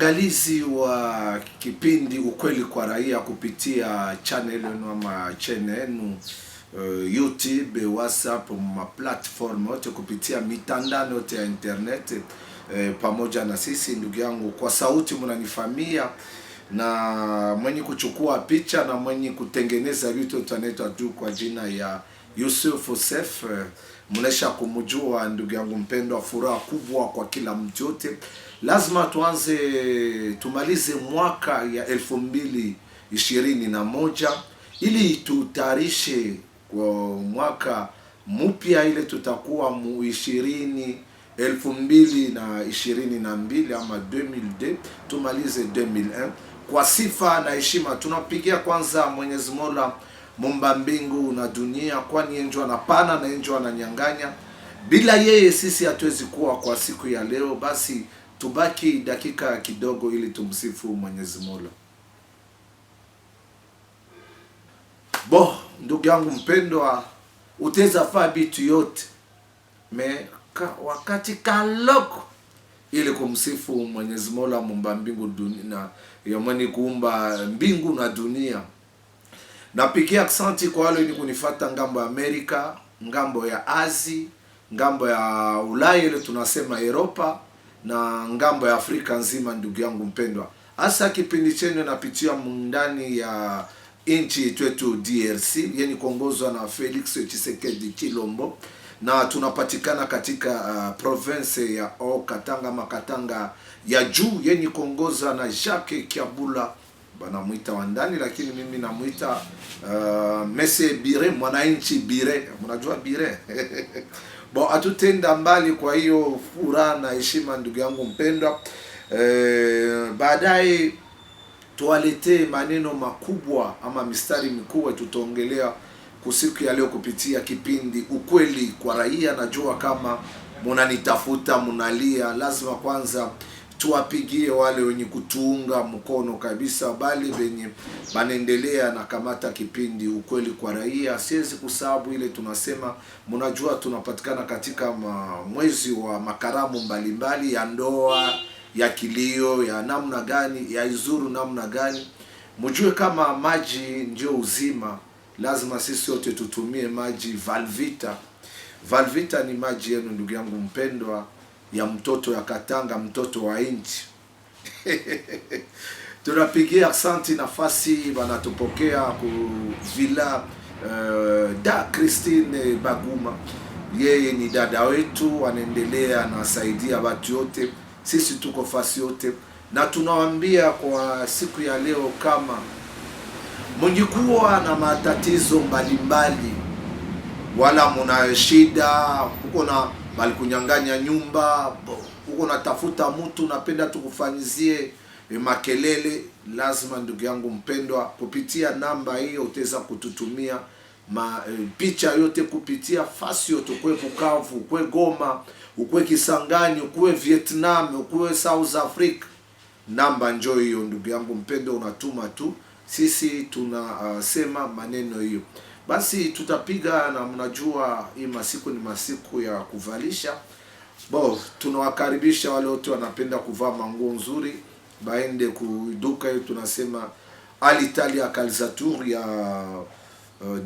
waangalizi wa kipindi Ukweli kwa Raia kupitia channel yenu ama channel yenu YouTube, WhatsApp, ma platform yote kupitia mitandao yote ya internet pamoja na sisi. Ndugu yangu, kwa sauti mnanifamia, na mwenye kuchukua picha na mwenye kutengeneza vitu tunaitwa tu kwa jina ya Yusuf Sef. Mnesha kumjua ndugu yangu mpendwa, furaha kubwa kwa kila mtu yote. Lazima tumalize mwaka ya 2021 ili tutarishe kwa mwaka mpya ile tutakuwa mu 2022 ama 2002, tumalize 2001 kwa sifa na heshima. Tunapigia kwanza Mwenyezi Mola Muumba mbingu na dunia, kwani yeye ndiye anapana na yeye ndiye ananyang'anya. Bila yeye sisi hatuwezi kuwa kwa siku ya leo. Basi tubaki dakika kidogo ili tumsifu Mwenyezi Mola. Ndugu yangu mpendwa, uteza faa bitu yote wakati kaloko ili kumsifu Mwenyezi Mola Muumba mbingu dunia, ya mwenye kuumba mbingu na dunia. Napigia asante kwa wale ni kunifuata ngambo ya Amerika, ngambo ya Asia, ngambo ya Ulaya ile tunasema Europa, na ngambo ya Afrika nzima. Ndugu yangu mpendwa, hasa kipindi chenu napitia ndani ya inchi yetu DRC yenye kuongozwa na Felix Tshisekedi Chilombo, na tunapatikana katika province ya Katanga Makatanga ya juu yenye kuongozwa na Jacques Kiabula, banamuita wandani, lakini mimi namuita Mese Bire, mwananchi Bire. Mnajua Bire? Atutenda mbali. Kwa hiyo furaha na heshima ndugu yangu mpendwa, baadaye tuwalete maneno makubwa ama mistari mikubwa tutaongelea kusiku ya leo kupitia kipindi Ukweli kwa Raia. Najua kama munanitafuta, munalia, lazima kwanza tuwapigie wale wenye kutuunga mkono kabisa, bali wenye banendelea na kamata kipindi Ukweli kwa Raia. Siwezi kusababu ile tunasema, mnajua tunapatikana katika mwezi wa makaramu mbalimbali ya ndoa, ya kilio, ya namna gani, ya izuru namna gani. Mjue kama maji ndio uzima, lazima sisi wote tutumie maji Valvita. Valvita ni maji yenu ndugu yangu mpendwa, ya mtoto ya Katanga, mtoto wa inchi. Tunapigia asante nafasi banatupokea ku villa da Christine Baguma. Yeye ni dada wetu, wanaendelea na saidia watu yote. Sisi tuko fasi yote, na tunawaambia kwa siku ya leo, kama mungikuwa na matatizo mbalimbali, wala muna shida, uko na bali kunyanganya nyumba, uko natafuta mtu napenda tukufanyizie makelele, lazima ndugu yangu mpendwa, kupitia namba hiyo utaweza kututumia picha yote kupitia fasi yote, kwe Bukavu, kwe Goma, ukwe Kisangani, ukwe Vietnam, ukwe South Africa. Namba njoo hiyo ndugu yangu mpendwa, unatuma tu, sisi tunasema maneno hiyo. Basi tutapiga, na mnajua hii masiku ni masiku ya kuvalisha. Tunawakaribisha wale wote wanapenda kuvaa manguo nzuri, baende kuduka hiyo tunasema Alitalia Calzatur ya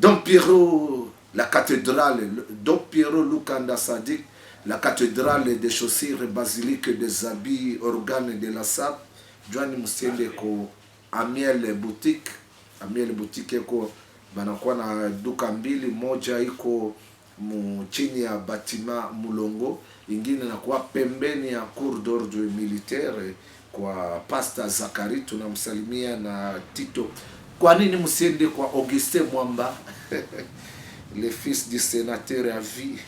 Dom Pierrot, la cathédrale Dom Pierrot Lukanda Sadik, la cathédrale des chaussures, basilique des habits, organes de la salle. Joani msiende ko Amiel boutique. Amiel boutique eko banakuwa na duka mbili, moja iko chini ya batima Mulongo, ingine nakuwa pembeni ya Cour d'Ordre Militaire kwa Pastor Zakari, tunamsalimia na Tito. Kwa nini msiende kwa Auguste Mwamba le fils du sénateur à vie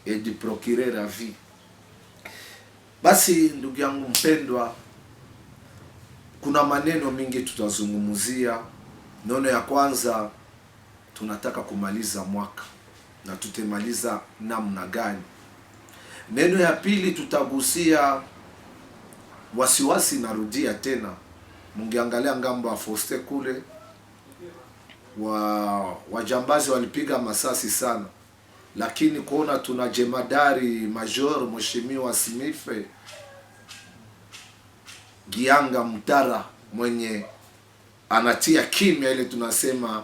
et du procureur à vie? Basi ndugu yangu mpendwa, kuna maneno mingi tutazungumzia. Neno ya kwanza, tunataka kumaliza mwaka, na tutemaliza namna gani? Neno ya pili, tutagusia wasiwasi. Narudia tena, mungeangalia ngambo ya Foste kule, wajambazi walipiga masasi sana, lakini kuona tuna jemadari major mheshimiwa Smith Gianga Mutara mwenye anatia kimya ile tunasema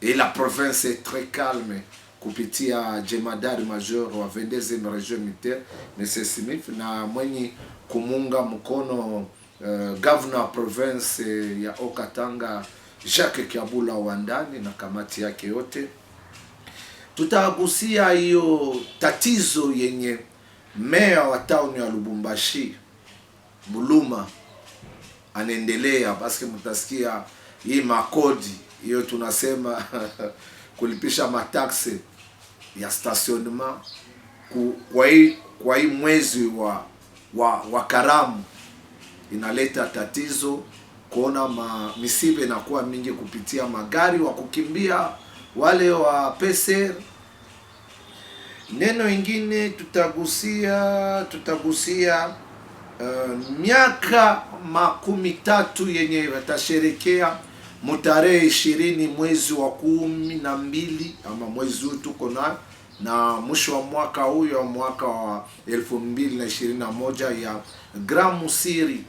la province est très calme kupitia jemadari major wa 22e region militaire Smith, na mwenye kumunga mkono governor province ya Okatanga Jacques Kiabula wa ndani na kamati yake yote. Tutagusia hiyo tatizo yenye meya wa town ya Lubumbashi Buluma anaendelea, basi mtasikia hii makodi hiyo tunasema kulipisha mataksi ya stationnement kwa hii mwezi wa karamu inaleta tatizo, kuona misibe inakuwa mingi kupitia magari wa kukimbia wale wa PCR. Neno ingine tutagusia miaka 13 yenye watasherekea mutarehe 20 mwezi wa 12 ama mwezi huu tuko na mwisho wa mwaka huyo, mwaka wa 2021 ya Grand Musiri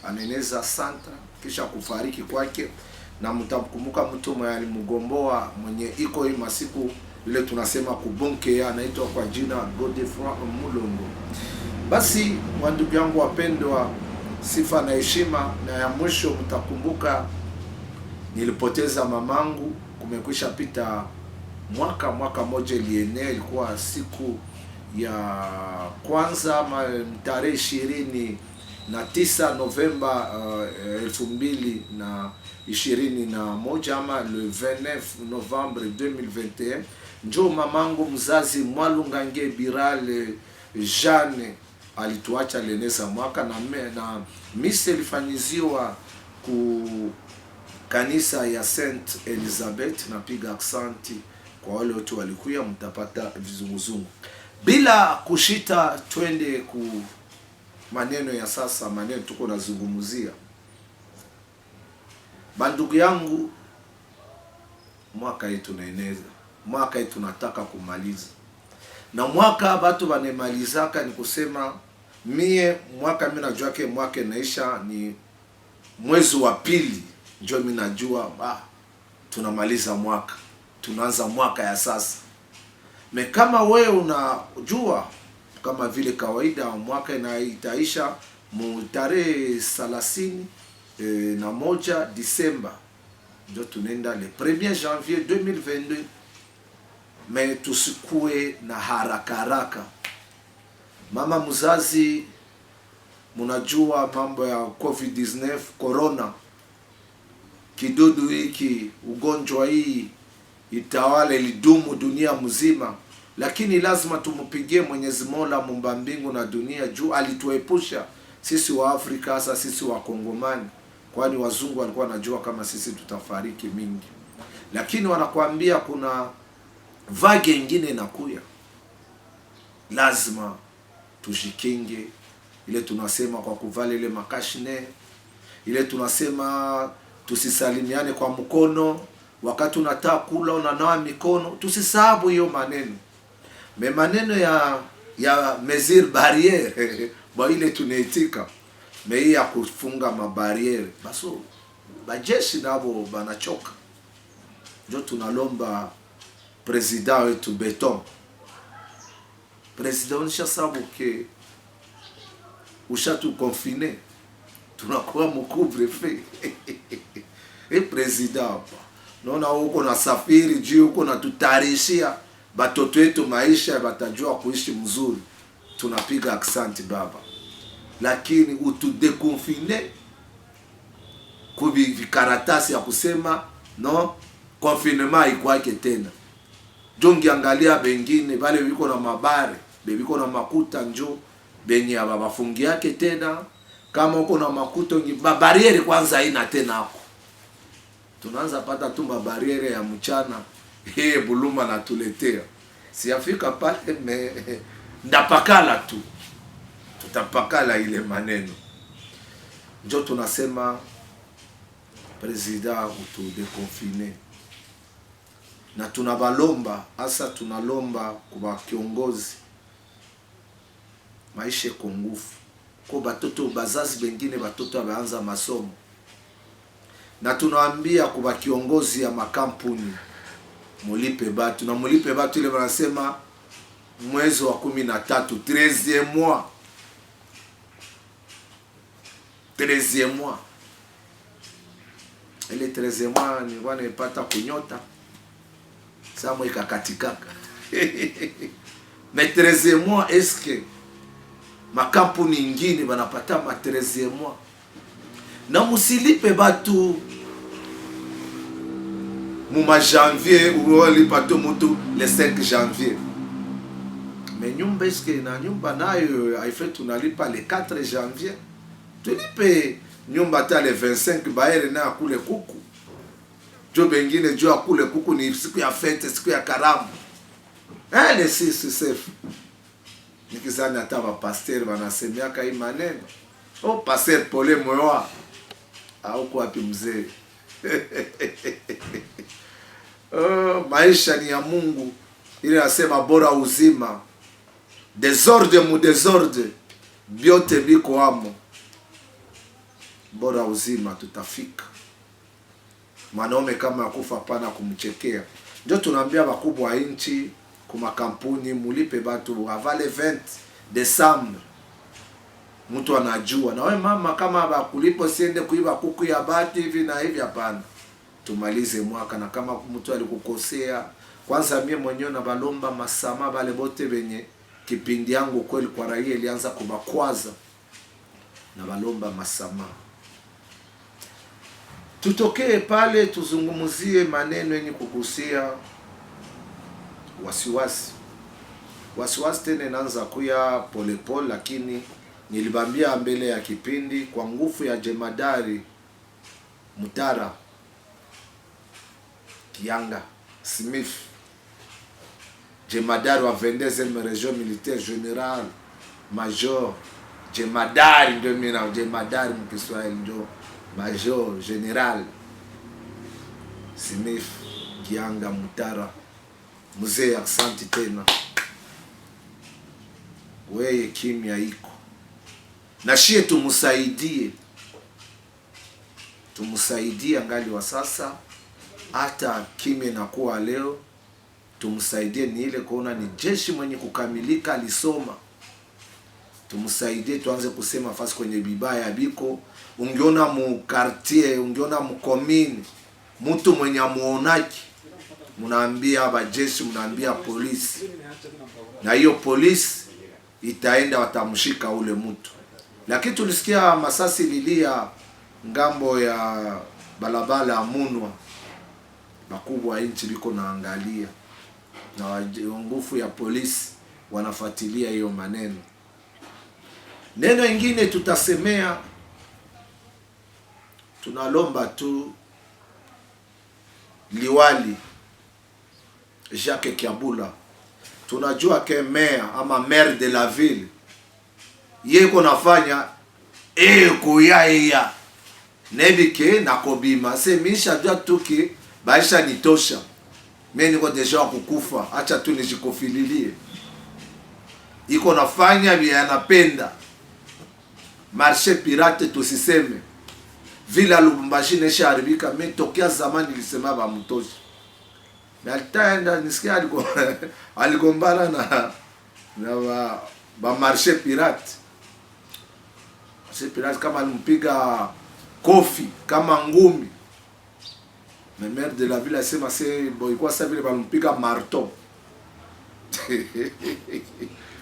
aneneza santa kisha kufariki kwake, na mtamkumbuka mtu mwenye alimgomboa mwenye iko hii masiku ile tunasema kubonke, anaitwa kwa jina Godefroy Mulongo. Basi wandugu yangu wapendwa, sifa na heshima, na ya mwisho mtakumbuka nilipoteza mamangu. Kumekwisha pita mwaka moja ilienea, ilikuwa siku ya kwanza tarehe 29 Novemba 2021 ama le 29 Novembre 2021, njo mamangu mzazi Mwalungange Birale Jeanne alituacha leneza mwaka, na mise ilifanyiziwa ku kanisa ya Saint Elizabeth. Napiga aksanti kwa wale wote walikuya, mtapata vizunguzungu. Bila kushita, twende ku maneno ya sasa, maneno tuko nazungumzia. Bandugu yangu, mwaka hii tunaeneza, mwaka hii tunataka kumaliza, na mwaka batu banemalizaka ni kusema mie mwaka mimi najua ke mwaka inaisha ni mwezi wa pili, ndio mimi najua tunamaliza mwaka, tunaanza mwaka ya sasa. Kama wewe unajua kama vile kawaida mwaka itaisha tarehe 31 Disemba, ndio tunaenda le 1er janvier 2022. Tusikue na haraka. Mama mzazi, munajua mambo ya COVID-19 corona, kidudu hiki, ugonjwa hii itawale lidumu dunia mzima, lakini lazima tumupigie Mwenyezi Mola Muumba mbingu na dunia juu alituepusha sisi wa Afrika, hasa sisi wa Kongomani, kwani wazungu walikuwa wanajua kama sisi tutafariki mingi. Lakini wanakuambia kuna vage nyingine inakuya, lazima tujikinge. Ile tunasema kwa kuvala ile makashne, ile tunasema tusisalimiane kwa mkono, wakati unataka kula unanawa mikono, tusisahabu hiyo maneno. Maneno ya mesure barriere ba ile tunaitika ya kufunga mabariere, baso bajeshi nabo banachoka. Ndio tunalomba president wetu Beton, president unisha sabu ke ushatu confine, tunakuwa mcouvre-feu president naona huko na safiri juu huko na tutarishia batoto wetu maisha, batajua kuishi mzuri. Tunapiga aksanti baba, lakini utudekonfine kubi vikaratasi ya kusema no confinement ikwake tena. Jongi angalia bengine bale biko na mabare, biko na makuta, njo benye abafungi yake tena. Kama uko na makuta ngi bariere kwanza haina tena hapo, tunaanza pata tu bariere ya mchana. Buluma natuletea siafika pale ndapakala tu, tutapakala ile maneno. Njo tunasema president utudekonfine, na tunabalomba hasa, tunalomba kwa kiongozi maisha kwa nguvu, kwa batoto bazazi bengine batoto wameanza masomo, na tunawaambia kwa kiongozi ya makampuni mulipe batu, na mulipe batu ile wanasema mwezi wa 13 13e mois 13e mois. Ile 13e mois ni wanapata kunyota samo ikakatikaka mais 13e mois est-ce que makampuni ingine wanapata ma 13e mois? Na musilipe batu muma janvier ou lipa to mutu le 5 janvier. Mais nyumba eske na nyumba nayo haife tunalipa le 4 janvier. Tulipe nyumba ta le 25 baere na kule kuku. Jo bengine jo akule kuku ni siku ya fete, siku ya karamu. Le 6 safe. Nikizani hata ba pasteur wanasemiaka hii maneno. Oh, pasteur pole moyo. Au kwa wapi mzee? Maisha ni ya Mungu. Ile nasema bora uzima. Desordre mu desordre. Biote biko amo. Bora uzima tutafika. Mwanaume kama akufa pana kumchekea. Ndio tunaambia wakubwa wa nchi, kuma kampuni mulipe batu avale 20 Desembre. Mtu anajua. Na wewe mama kama bakulipo siende kuiba kuku ya bati hivi na hivi, hapana. Tumalize mwaka, na kama mtu alikukosea, kwanza mie mwenyewe na balomba masama bale bote benye kipindi yangu kweli kwa raia ilianza kubakwaza, na balomba masama. Tutokee pale tuzungumuzie maneno yenye kugusia wasiwasi. Wasiwasi tena inaanza kuya polepole, lakini nilibambia mbele ya kipindi kwa nguvu ya jemadari Mutara Kianga Smith, jemadari wa 22e region militaire, general major jemadari, ndio mimi na jemadari mkiswahili ndio major general Smith Kianga Mutara. Mzee, asante tena, wewe kimya iko na shie, tumusaidie angali wa sasa, hata kimya nakuwa leo, tumusaidie. Ni ile kuona ni jeshi mwenye kukamilika, alisoma. Tumusaidie tuanze kusema fasi kwenye bibaya biko. Ungiona mu quartier, ungiona mu commune mtu mwenye amuonaki, munaambia aba jeshi, munaambia polisi, na hiyo polisi itaenda watamshika ule mtu. Lakini tulisikia masasi lilia ngambo ya balabala Munwa, makubwa inchi biko naangalia, na nguvu ya polisi wanafuatilia hiyo maneno. Neno ingine tutasemea, tunalomba tu liwali Jacques Kiabula, tunajua ke maire ama maire de la ville yeko nafanya kuyaya nebike na kobima semisha jua tuki baisha nitosha, mimi niko deja kukufa, acha tu nijikofililie. Iko nafanya vile anapenda, marché pirate tusiseme, vila Lubumbashi nesha haribika. Mimi tokea zamani nilisema ba mtoshi, na alitaenda nisikia aligombana na ba marché pirate. Marché kama alimpiga kofi kama ngumi, na maire de la ville asema ilikuwa sasa vile balimpiga marteau.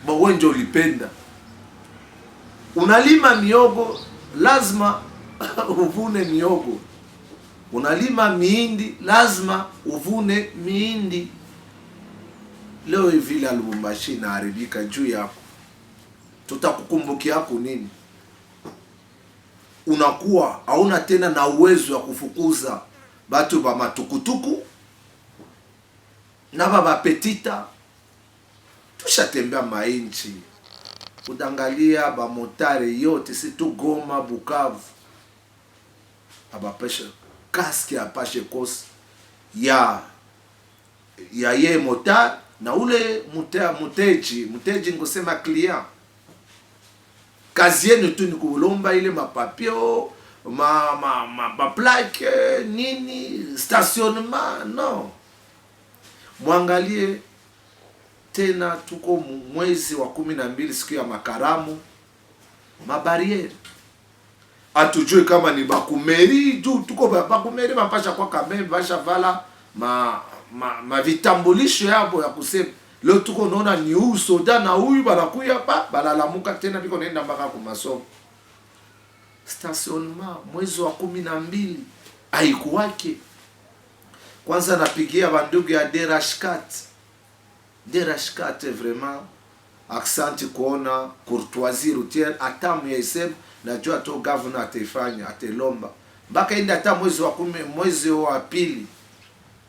Wewe ndio ulipenda. Unalima miogo lazima uvune miogo, unalima miindi lazima uvune miindi. Leo hivi la Lubumbashi na haribika juu yako, tutakukumbukia yako nini? Unakuwa hauna tena na uwezo wa kufukuza batu ba matukutuku na baba petita. Tushatembea mainchi, udangalia ba motare yote, si tu Goma, Bukavu, abapesha kaski apashe kosi ya ye motar na ule muteji ngosema client. Kazi yenu tu ni kulomba ile mapapio ma plaque nini stationnement. No, mwangalie tena, tuko mwezi wa 12 siku ya makaramu, mabariere atujue kama ni bakumeri juu tuko bakumeri mapasha kwa kameme basha vala ma vitambulisho yabo ya kusema leo tuko naona ni huyu soda na huyu banakuya pa balalamuka tena biko naenda mpaka kwa masomo. Stationnement mwezi wa 12 haikuwake. Kwanza napigia bandugu ya Derashkat vraiment accent kuona courtoisie routière atamu ya isem najua to governor atefanya atelomba mpaka enda hata mwezi wa 10 mwezi wa pili.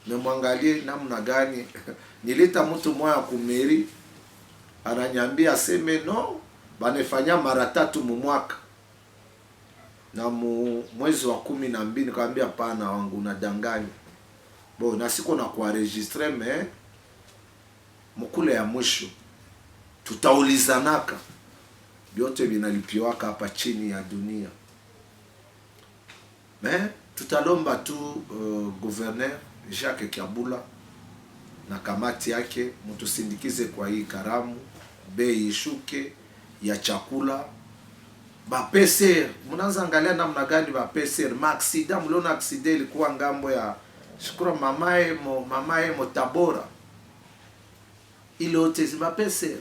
Memwangalie namna gani nileta mtu moya kumeri ananyambia aseme no banefanya mara 3 mu mwaka na mwezi wa 12 nikamwambia pana wangu unadanganya. Bo na siko na kuenregistrer mais mkule ya mwisho tutaulizanaka vyote vinalipiwaka hapa chini ya dunia. Mais tutalomba tu gouverneur Jacques Kiabula na kamati yake mtusindikize kwa hii karamu, bei ishuke ya chakula. Ba PCR mnaanza angalia namna gani ba PCR maaksida. Mliona aksida ilikuwa ngambo ya shukura mamae mo Tabora, ile yote ba PCR.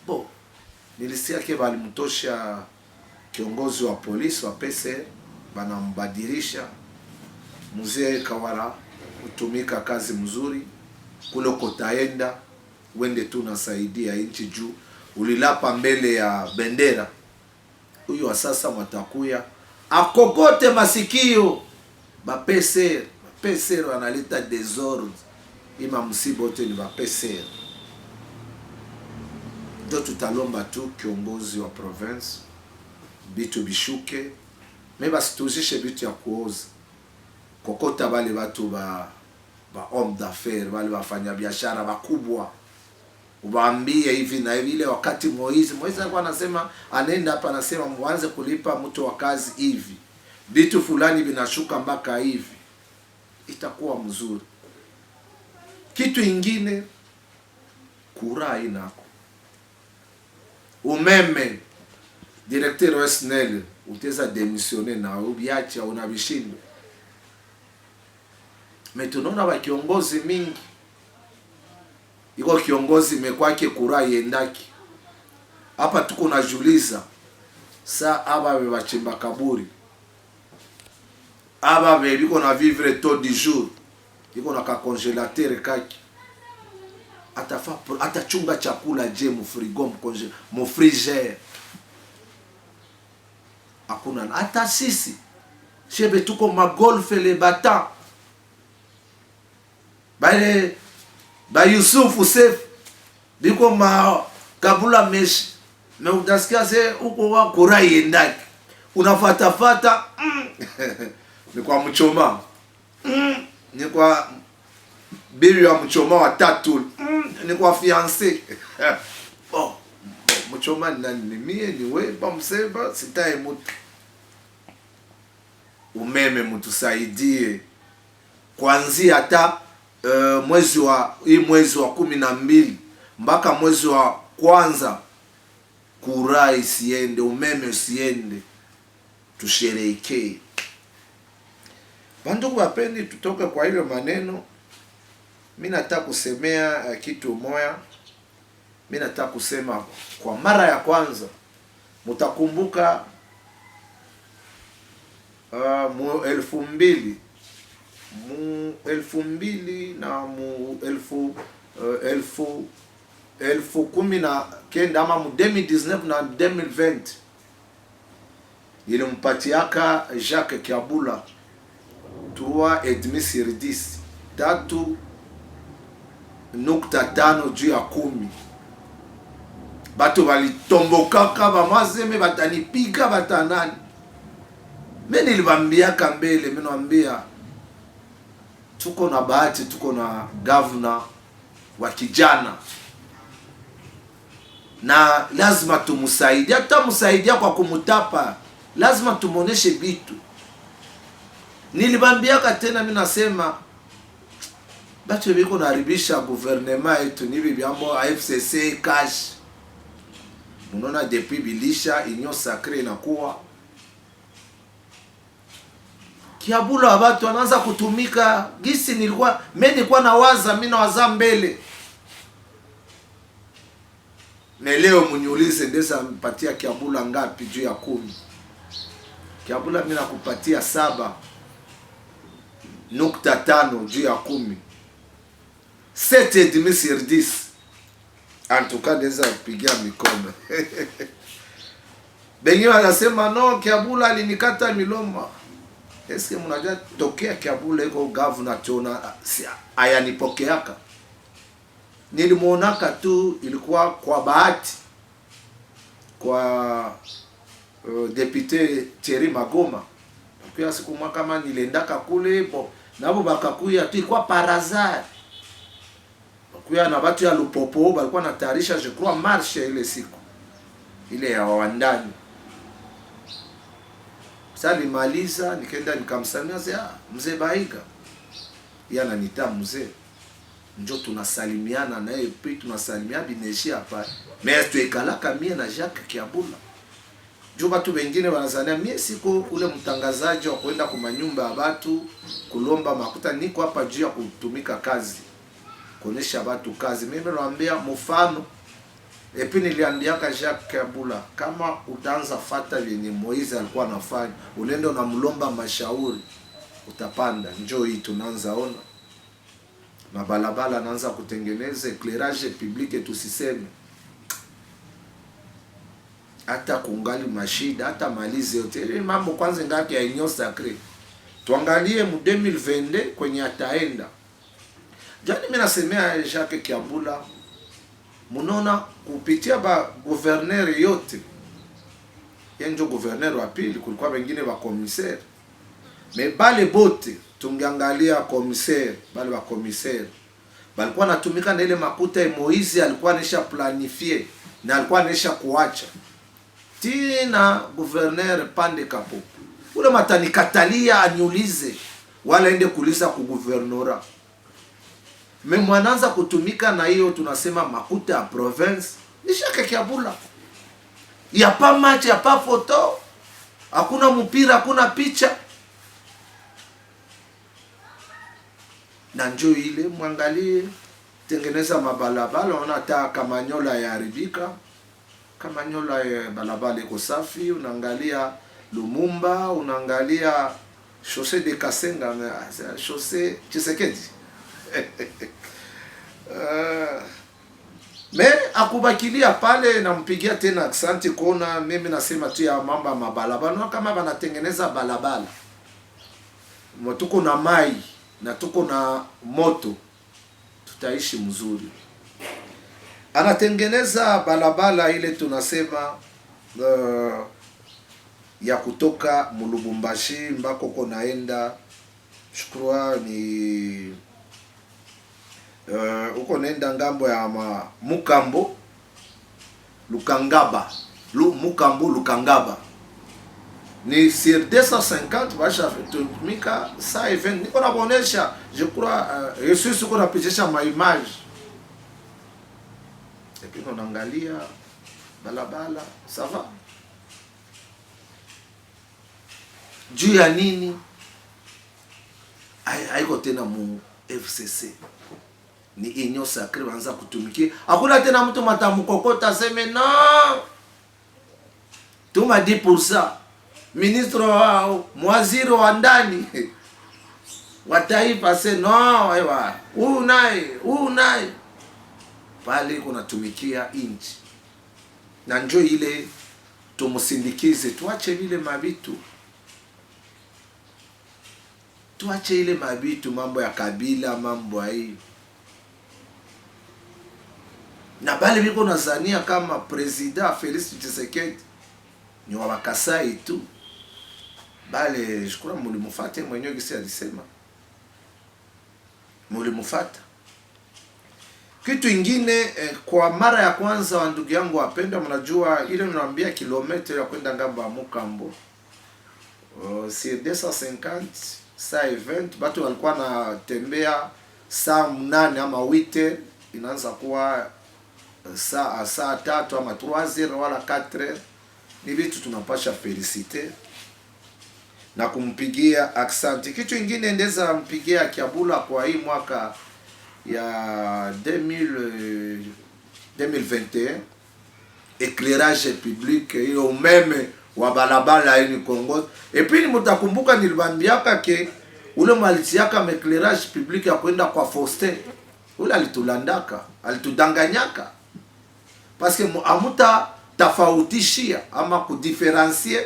Bo nilisikia ke balimtosha kiongozi wa polisi wa PCR, banambadilisha mzee Kawara kutumika kazi mzuri kule kotaenda wende tu nasaidia inchi juu ulilapa mbele ya bendera. Huyu wa sasa matakuya akogote masikio ba PCR analeta desordre. Ima msiba wote ni ba PCR. Ndio tutalomba tu kiongozi wa province bitu bishuke, meba situzishe bitu ya kuoza kokota bale watu ba homme d'affaires bale wafanya biashara wakubwa, ubaambie hivi na hivi. Ile wakati Moizi alikuwa anasema anaenda hapa anasema mwanze kulipa mtu wa kazi hivi, vitu fulani binashuka mpaka hivi, itakuwa mzuri. Kitu ingine kura inako umeme, directeur wa SNEL uteza démissionner na ubiacha unabishindo. Metunaona wa kiongozi mingi iko kiongozi mekwake kura yendaki hapa. Tuko najuliza sa aba bachimba kaburi aba biko na vivre tôt du jour, iko na ka congélateur kaki atachunga chakula je mu frigo mu frigère. Hakuna hata sisi shebe tuko magolfe le bata ba Yusuf Usef biko ma kabula meshi me utasikia se uko wa kurai endaki unafatafata ni kwa mchoma ni kwa bibi wa mchoma wa tatu ni kwa fiancé mchoma nani mie ni we ba mseba sitaye mtu. Umeme mtusaidie kuanzia hata mwezi wa 12 mpaka mwezi wa kwanza, kura isiende, umeme usiende, tusherehekee. Bandugu wapendi, tutoke kwa ile maneno. Mimi nataka kusemea kitu moja. Mimi nataka kusema kwa mara ya kwanza, mtakumbuka mu 2000 na mu 2019 ama mu 2019 na 2020 ilimpatiaka Jacques Kiabula 3.5 sur 10, 3.5 juu ya 10. Batu walitombokaka bamazeme batanipiga batanani. Mimi nilibambiaka mbele, mimi naambia tuko na bahati, tuko na governor wa kijana na lazima tumusaidie. Hata musaidia kwa kumutapa, lazima tumuoneshe bitu. Nilibambiaka tena, mimi nasema batu biko naribisha gouvernement yetu nibi byambo AFCC cash. Munona depuis bilisha union sacrée inakuwa Kiabula, watu wanaanza kutumika gisi nilikuwa nawaza, mimi nawaza mbele. Na leo mniulize ndeza mpatia Kiabula ngapi juu ya 10? Kiabula mimi nakupatia 7.5 juu ya 10. 7.5 sur 10. En tout cas ndeza kupigia mikono. Bengi wanasema no, Kiabula alinikata miloma. Eske mnajua tokea Kiabula iko governor tona ayanipokeaka. Nilimuonaka tu, ilikuwa kwa bahati kwa député Thierry Magoma. Kwa siku mwa kama niliendaka kule bo nabo bakakuya tu, ilikuwa par hasard. Bakuya na watu ya Lupopo balikuwa natayarisha je crois marche ile siku ile ya wandani. Sasa nimaliza nikaenda nikamsalimia, sasa mzee Baiga. Yana nita mzee. Njo tunasalimiana naye, puis tunasalimia bineshi hapa. Mais tuekalaka mie na Jacques Kiabula. Jo batu wengine wanazania mie siko ule mtangazaji wa kwenda kwa nyumba ya watu kulomba makuta, niko hapa juu ya kutumika kazi. Kuonesha watu kazi. Mimi naambia mfano. Epi niliambiaka Jacques Kiabula, kama utaanza fata vyenye Moize alikuwa anafanya, ulendo na mlomba mashauri, utapanda. Njoo hii tunaanza ona. Mabalabala naanza kutengeneza, éclairage public tusiseme. Hata kungali mashida, hata malize yote. Ile mambo kwanza ngaki ya union sacrée. Tuangalie mu 2022 kwenye ataenda. Jani mimi nasemea Jacques Kiabula, munona kupitia ba gouverneur yote. Yenjo gouverneur wa pili, kulikuwa wengine wa commissaire. Mais bale bote tungeangalia commissaire, bale wa commissaire balikuwa natumika na ile makuta ya Moize alikuwa anesha planifier na alikuwa anesha kuacha. Tina gouverneur Pande Kapo. Ule matani katalia anyulize wala ende kuliza ku gouvernora. Mais mwananza kutumika na hiyo tunasema makuta ya province ni Jacques Kiabula. Ya pa match, ya pa photo. Hakuna mpira, hakuna picha. Na njoo ile mwangalie tengeneza mabalabala, unataka Kamanyola ya haribika. Kamanyola ya balabala iko safi, unaangalia Lumumba, unaangalia chaussée de Kasenga, chaussée Tshisekedi. Mais akubakilia pale, nampigia tena asante kuona mimi nasema tu ya mambo mabalabala. Kama banatengeneza balabala, tuko na mai na tuko na moto, tutaishi mzuri. Anatengeneza balabala ile tunasema ya kutoka Mulubumbashi mbako konaenda shukua ni uko nenda ngambo ya Mukambo Lukangaba, Mukambo Lukangaba ni sur 250 basha tumika saa event. Niko nabonesha je crois Yesu uko napitisha ma image et puis on angalia balabala ça va juu ya nini haiko tena mu FCC ni union sacrée wanza kutumikia. Hakuna tena mtu matamukokota seme no tuma 10%. Ministre wao, mwaziri wa ndani wataifa se no ewa huu naye pale kuna tumikia inchi. Na njoo ile tumusindikize, tuache vile mabitu. Tuache ile mabitu, mambo ya kabila, mambo hii. Na bale biko nazania kama president Félix Tshisekedi ni wa Kasai tu. Bale je crois mulimufate mwenyewe kisi alisema. Mulimufata. Kitu ingine kwa mara ya kwanza wa ndugu yangu wapenda, mnajua ile mnaambia kilomita ya kwenda ngambo ya Mukambo si 250 saa event batu walikuwa na tembea saa 8 ama 8, inaanza kuwa saa 3 ama 3 wala 4. Ni vitu tunapasha felicite na kumpigia aksanti. Kitu ingine ndeza mpigia Kiabula kwa hii mwaka ya 2021 éclairage public, hiyo umeme wa balabala ni Kongo. Epi mutakumbuka nilibambiaka ke ule malitiaka éclairage public ya kwenda kwa Faustin, ule alitulandaka, alitudanganyaka, parce que amuta tafautishia ama kudiferencier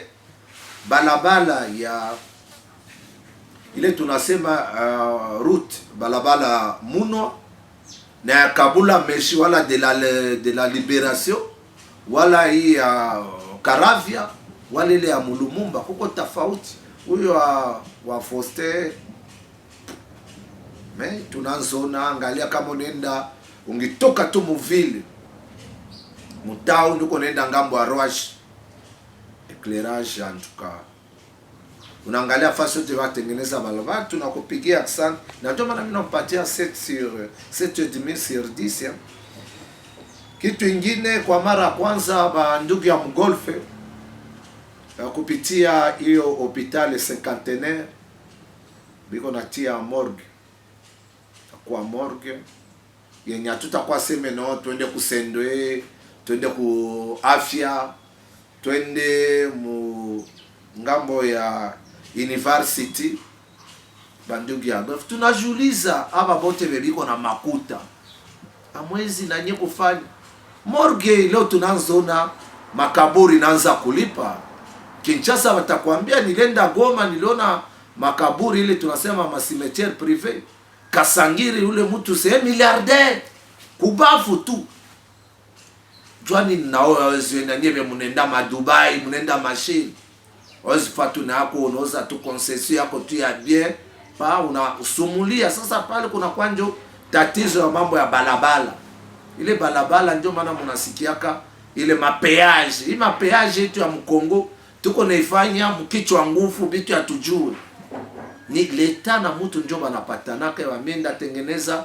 balabala ya ile tunasema route balabala Muno na ya Kabula Meshi wala de la Libération wala hii ya Karavia wala ile ya Mulumumba, kuko tofauti. Huyo wa Faustin tunazona, angalia kama unaenda ungitoka tu muvile mutao ndiko unaenda ngambo ya Roche éclairage en tout cas, unaangalia fasi yote watengeneza balabala, tunakupigia aksan na ndio maana mimi nampatia 7.5 sur 10. Kitu ingine kwa mara ya kwanza ba ndugu ya Mgolfe kupitia hiyo hospitali cinquantenaire biko natia morgue kwa morgue yenye hatutakuwa sema no twende kusendwe, twende ku afya, twende mu ngambo ya university bandugu ya Golf. Tunajuliza aba bote bebiko na makuta amwezi na nye kufanya morgue. Leo tunaanzona makaburi naanza kulipa. Kinshasa watakwambia nilenda Goma niliona makaburi ile tunasema masimetiere privé. Kasangiri ule mtu c'est milliardaire kubafu tu. Jwani nao wawezi na nyebe munenda ma Dubai, munenda machine. Wazi fatu na yako unoza tu concession yako tu ya bien pa unasumulia. Sasa pale kuna kwanjo tatizo ya mambo ya balabala. Ile balabala ndio maana mnasikiaka ile mapeage. Hii mapeage yetu ya Mkongo tuko naifanya mkichwa nguvu bitu atujue. Ni leta na mtu ndio banapatanaka wamenda tengeneza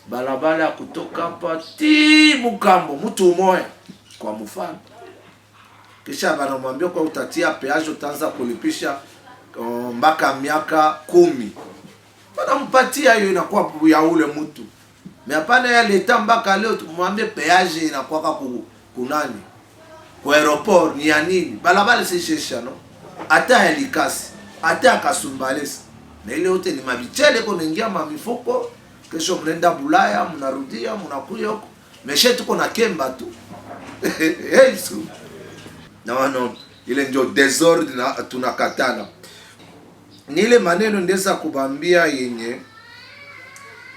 balabala ya kutoka hapa ti Mukambo mtu umoya kwa mfano. Kisha banamwambia kwa utatia peage utaanza kulipisha mpaka miaka 10. Banampatia hiyo inakuwa ya ule mtu. Hapana ya leta mpaka leo tumwambie peage inakuwa kunani? Kwa aeroport ni ya nini? Balabala si shesha no. Hata helikasi, hata kasumbalesi. Na ile yote ni mabichele kwa naingia mamifuko, kesho mnaenda Bulaya, mnarudia, mnakuja huko. Meshe tuko na kemba tu. Yesu. Na wano ile ndio desordre na tunakatana. Ni ile maneno ndeza kubambia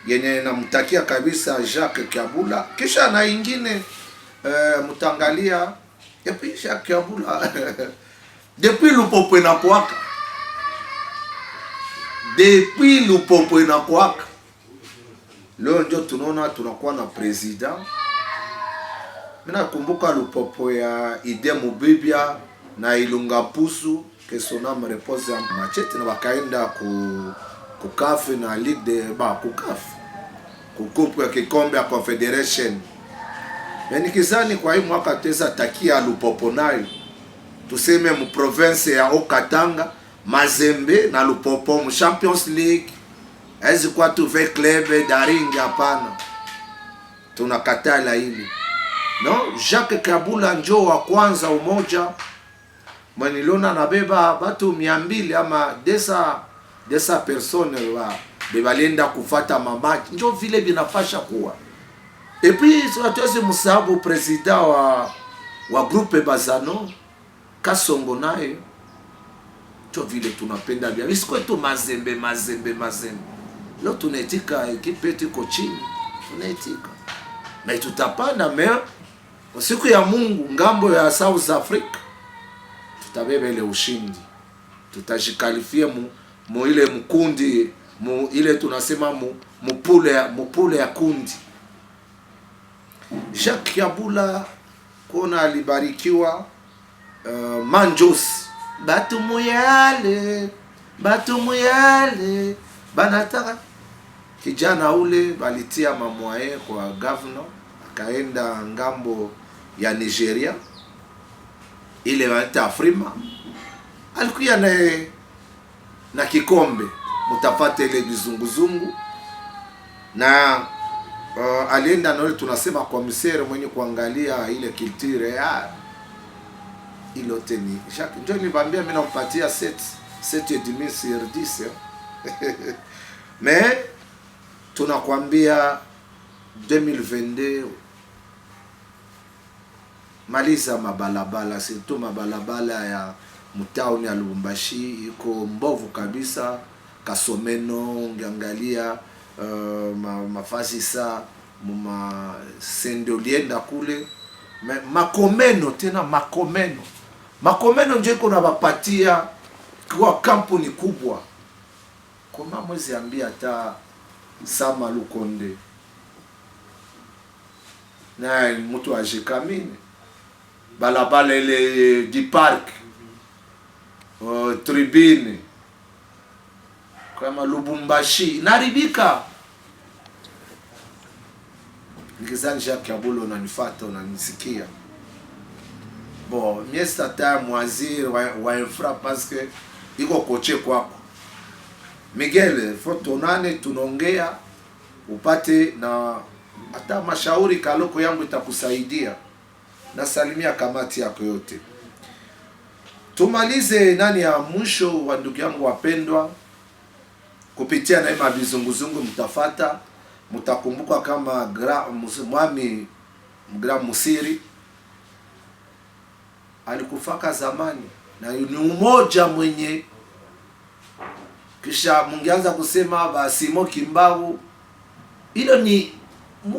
yenye namtakia kabisa Jacques Kiabula. Kisha na ingine mtangalia epi Jacques Kiabula depuis Lupopo inakuwaka. Depuis Lupopo inakuwaka. Leo ndio tunaona tunakuwa na president. Mina kumbuka Lupopo ya Ide Mubibia na Ilunga Pusu que son âme repose en Machete na wakaenda kukafe na Ligue de kukafe kukupu ya kikombe ya Confederation. Nikizani kwa hii mwaka teza takia Lupopo nayo tuseme mu province ya Okatanga, Mazembe na Lupopo mu Champions League. Ezi kwa tuve club daringi hapana. Tunakatala hili. No, Jacques Kiabula njo wa kwanza umoja. Mwenilona nabeba batu 200 ama desa persone wa bebalenda kufata mamaji. Njo vile binafasha kuwa. Et puis hatuwezi msahabu president wa groupe Bazano Kasongo naye. Njo vile tunapenda bia. Isikwetu Mazembe. Leo tunetika ekipe tiko chini. Tunetika. Na tutapanda mea siku ya Mungu ngambo ya South Africa tutabeba ile ushindi. Tutajikalifia mu ile mkundi ile tunasema mupule ya kundi. Jacques Yabula kona alibarikiwa manjos batu muyale banataka kijana ule balitia mamwaye kwa governor, akaenda ngambo ya Nigeria ile wanaita Afrima, alikuya na kikombe, mutafate ile bizunguzungu, na alienda na ile tunasema kwa msere mwenye kuangalia ile culture ya ilote ni Jacques. Ndio nilibambia mimi nakupatia 7.5 sur 10 mais tunakwambia 2022 maliza mabalabala, surtout mabalabala ya mtauni ya Lubumbashi iko mbovu kabisa. Kasomeno ngiangalia mafasi sa sende ulienda kule makomeno, tena makomeno nje kuna bapatia kwa kampuni kubwa. Koma mwezi ambia hata Sama Lukonde na mtu ajikamine balabala ile di park tribune kama Lubumbashi naribika. Nikizani Jacques Yabula unanifuata, unanisikia. Bon, miesta ta mwaziri wa infra parce que iko koche kwako. Miguel, fotonane tunaongea upate na hata mashauri kaloko yangu itakusaidia. Nasalimia kamati yako yote. Tumalize nani ya mwisho wa ndugu yangu wapendwa, kupitia na ima bizunguzungu mtafata, mtakumbuka kama mwami Grand Musiri alikufaka zamani na ni umoja mwenye kisha mungeanza kusema ba Simon Kimbavu, ilo ni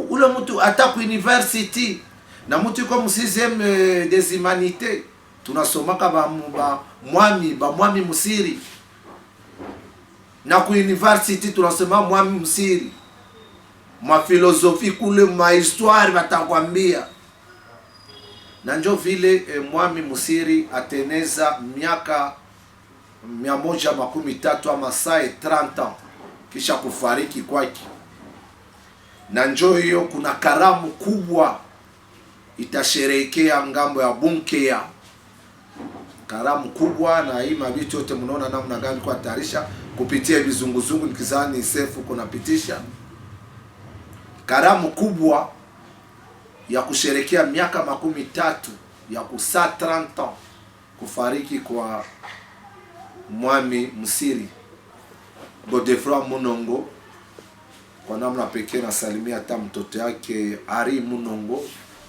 ule mtu ataku university na mtu yuko msizeme des humanités, tunasomaka ba mwami Musiri, na ku university tunasoma mwami Musiri, ma philosophie kule ma histoire batakwambia. Na njo vile mwami Musiri ateneza miaka 113 ama saa 30 kisha kufariki kwake. Na njo hiyo kuna karamu kubwa itasherehekea ngambo ya Bunkea, karamu kubwa, na hii mabitu yote mnaona namna gani kwa tarisha kupitia bizunguzungu, nikizani sefu kunapitisha karamu kubwa ya kusherehekea miaka 13 ya kusaa 30 kufariki kwa mwami Musiri. Godefroid Munongo kwa namna pekee nasalimia hata mtoto yake Ari Munongo,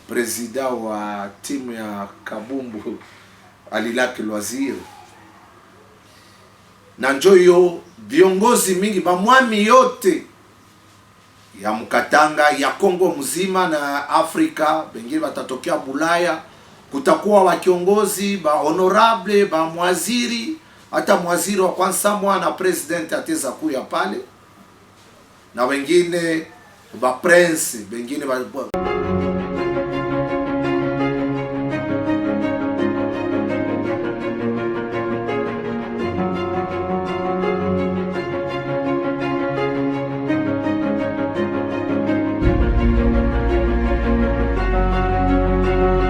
presida wa timu ya kabumbu Alilaki Loisir. Na njo hiyo viongozi mingi ba mwami yote ya Mkatanga ya Kongo mzima na Afrika, wengine watatokea Bulaya, kutakuwa wa kiongozi ba honorable ba mwaziri, hata mwaziri wa kwanza mwana president ateza kuya pale, na wengine ba prince, wengine ba